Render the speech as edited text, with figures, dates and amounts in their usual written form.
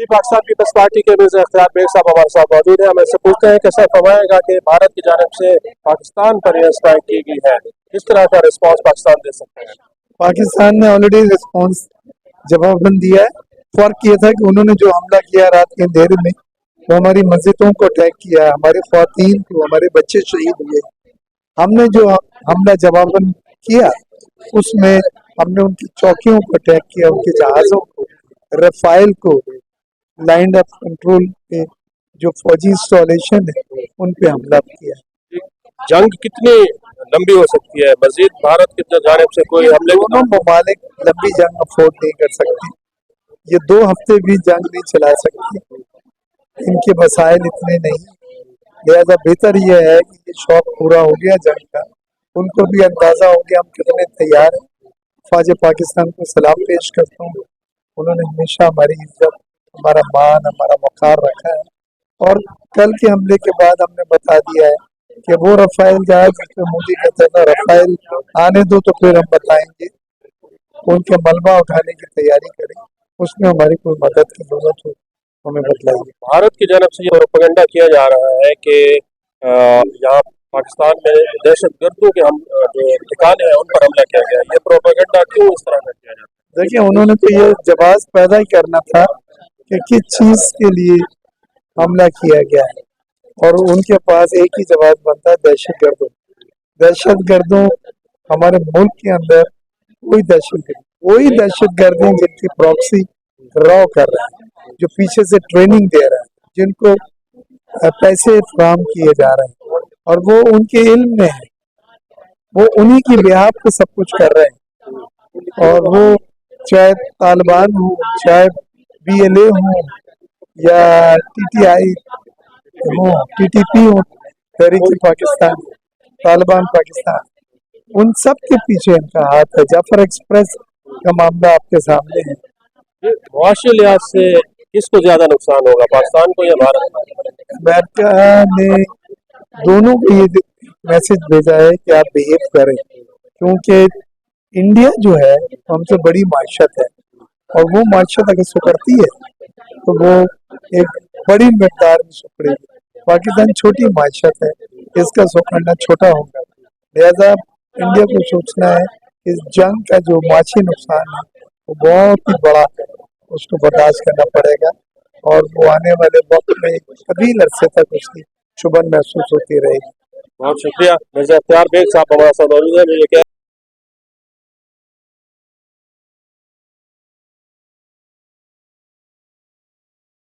जी, Pakistan peoples party के मिर्जा इख्तियार bag साहब हमारे साथ मौजूद हैं। हम इससे पूछते हैं कि सर फरमाएगा कि भारत की जानिब से पाकिस्तान पर यह स्ट्राइक की गई है, किस तरह का रिस्पांस पाकिस्तान दे सकते हैं? पाकिस्तान ने ऑलरेडी रिस्पांस जवाबन दिया है। फर्क ये था कि उन्होंने जो हमला किया रात के अंधेरे में, वो हमारी मस्जिदों को अटैक किया, हमारे ख्वातीन को, हमारे बच्चे शहीद हुए। हमने जो हमला जवाबन किया उसमें हमने उनकी चौकियों को अटैक किया, उनके जहाज़ों को, रफाइल को, लाइन ऑफ कंट्रोल पे जो फौजी इंस्टॉलेशन है उन पे हमला किया। जंग कितनी लंबी हो सकती है? मजीद भारत की जानिब से कोई हमले? दोनों ममालिक लंबी जंग अफोर्ड नहीं कर सकती। ये 2 हफ्ते भी जंग नहीं चला सकती, इनके वसाइल इतने नहीं। लिहाजा बेहतर ये है कि ये शौक पूरा हो गया जंग का, उनको भी अंदाजा हो गया हम कितने तैयार हैं। ख्वाजा पाकिस्तान को सलाम पेश करता हूँ, उन्होंने हमेशा हमारी इज्जत, हमारा मान, हमारा वक़ार रखा है। और कल के हमले के बाद हमने बता दिया है कि वो रफाइल जहाज जिसमें मोदी कहता था रफाइल आने दो तो फिर हम बताएंगे, उनके मलबा उठाने की तैयारी करें, उसमें हमारी कोई मदद की जरूरत हो हमें बतलाइए। भारत की जानिब से ये प्रोपेगेंडा किया जा रहा है कि यहाँ पाकिस्तान में दहशत गर्दों के हम जो ठिकाने हैं उन पर हमला किया गया। ये प्रोपेगेंडा क्यों इस तरह का किया जाता है? देखिए, उन्होंने तो ये जवाब पैदा ही करना था कि किस चीज के लिए हमला किया गया है, और उनके पास एक ही जवाब बनता है, दहशत गर्दों। हमारे मुल्क के अंदर कोई दहशत गर्दी जिनकी प्रॉक्सी रॉ कर रहा है, जो पीछे से ट्रेनिंग दे रहा है, जिनको पैसे फराहम किए जा रहे हैं और वो उनके इल्म में है, वो उन्हीं की बिहाफ पे सब कुछ कर रहे हैं। और वो चाहे तालिबान हो, चाहे BLA हो, या TTI हो, TTP हो, तहरीक पाकिस्तान, तालिबान पाकिस्तान, उन सब के पीछे इनका हाथ है। जाफर एक्सप्रेस का मामला आपके सामने है। मुआशी लिहाज से किसको ज्यादा नुकसान होगा, पाकिस्तान को या भारत को? अमेरिका ने दोनों को ये मैसेज भेजा है कि आप बिहेव करें, क्योंकि इंडिया जो है हमसे बड़ी माशत है, और वो माशत अगर सुकड़ती है तो वो एक बड़ी मकदार में सुकड़ेगी। पाकिस्तान छोटी माशत है, इसका सुकड़ना छोटा होगा। लिहाजा इंडिया को सोचना है इस जंग का जो माशी नुकसान है वो बहुत ही बड़ा है, उसको बर्दाश्त करना पड़ेगा, और वो आने वाले वक्त में कभी अरसे तक उसकी चुभन महसूस होती रहेगी। बहुत शुक्रिया मिर्जा इख्तियार बेग साहब हमारे साथ मौजूद है।